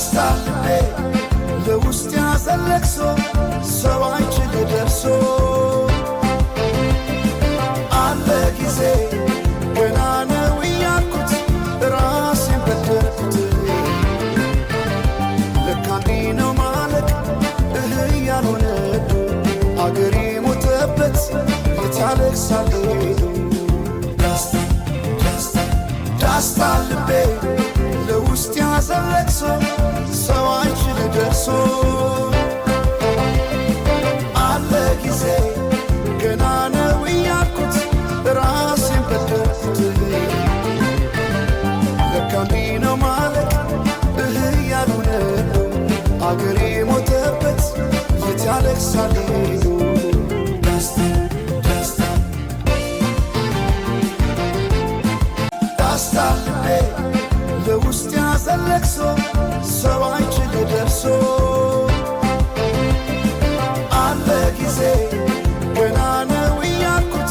ዳስታልቤ ለውስጥ ያዘለቅሶ ሰው አይችል ደርሶ አለ ጊዜ ገና ነው እያልኩት ራሴን በደልኩት ለካ እንዲህ ነው ማለት ያልሆነ አገሬ ሞተበት የታለቅሳል ዳስታልቤ ለውስጥ ያዘለቅሶ ሰው አይችል ደርሶ አለ ጊዜ ገና ነው እያልኩት ራሴን በደልኩት ለካ እንዲህ ነው ማለት ያልሆነ አገሬ ሞተበት የት ያለቅሳል ዳስታልቤ ለውስጥ ያዘለቅሶ ሰው አይችል ደርሶ አለ ጊዜ ገና ነው እያልኩት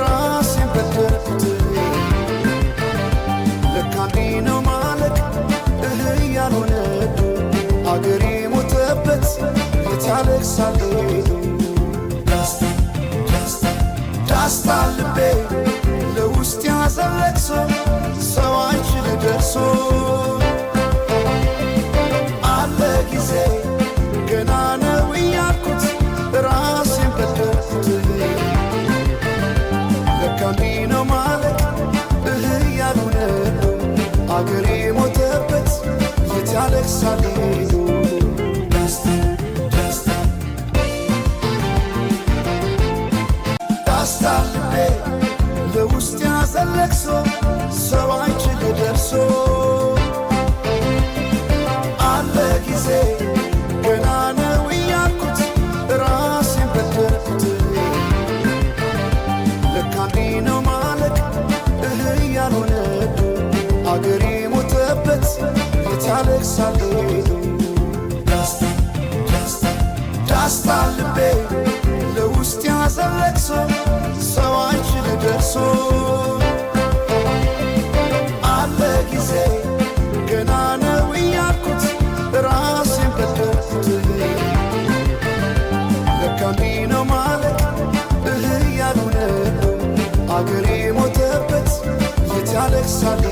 ራሴን በደልኩት ለካ እንዲህ ነው ማለት ያልሆነ አገሬ ሞተበት የት ያለቅሳል ዳስታልቤ ለውስጥ ያዘለቅሶ ሰው አይችል ደርሶ አለ ጊዜ ገና ነው እያልኩት ራሴን በደልኩት ለካ እንዲህ ነው ማለት ያልሆነ አገሬ ሞተበት የት ያለቅሳል ዳስታልቤ ለውስጥ ያዘለቅሶ ሰው አይችል ደርሶ አለ ጊዜ ገና ነው እያልኩት ራሴን በደልኩት ለካ እንዲህ ነው ማለት ያልሆነ አገሬ ሞተበት የት ያለቅሳል ዳስታልቤ ለውስጥ ያዘለቅሶ ሰው አይችል ደርሶ አለ ጊዜ ገና ነው እያልኩት ራሴን በደልኩት ለካ እንዲህ ነው ማለት ያልሆነ አገሬ ሞተበት የት ያለቅሳል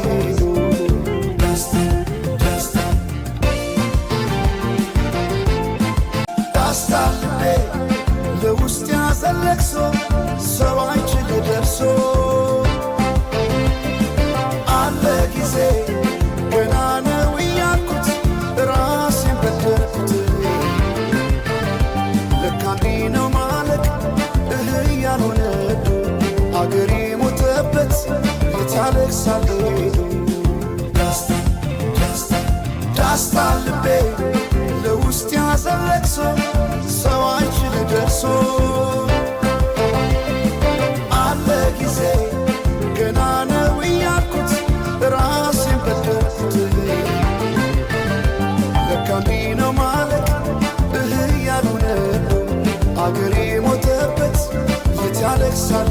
ዳስታልቤ ለውስጥ ያዘለቅሶ ሰው አይችል ደርሶ አለ ጊዜ ገና ነው እያልኩት ራሴን በደልኩት ለካ እንዲህ ነው ማለት ያልሆነ አገሬ ሞተበት የት ያለቅሳል ዳስታልቤ ለውስጥ ያዘለቅሶ ሰው አይችል ደርሶ አለ ጊዜ ገና ነው እያልኩት ራሴን በደልኩት ለካ እንዲህ ነው ማለት ያልሆነ አገሬ ሞተበት የት ያለቅሳል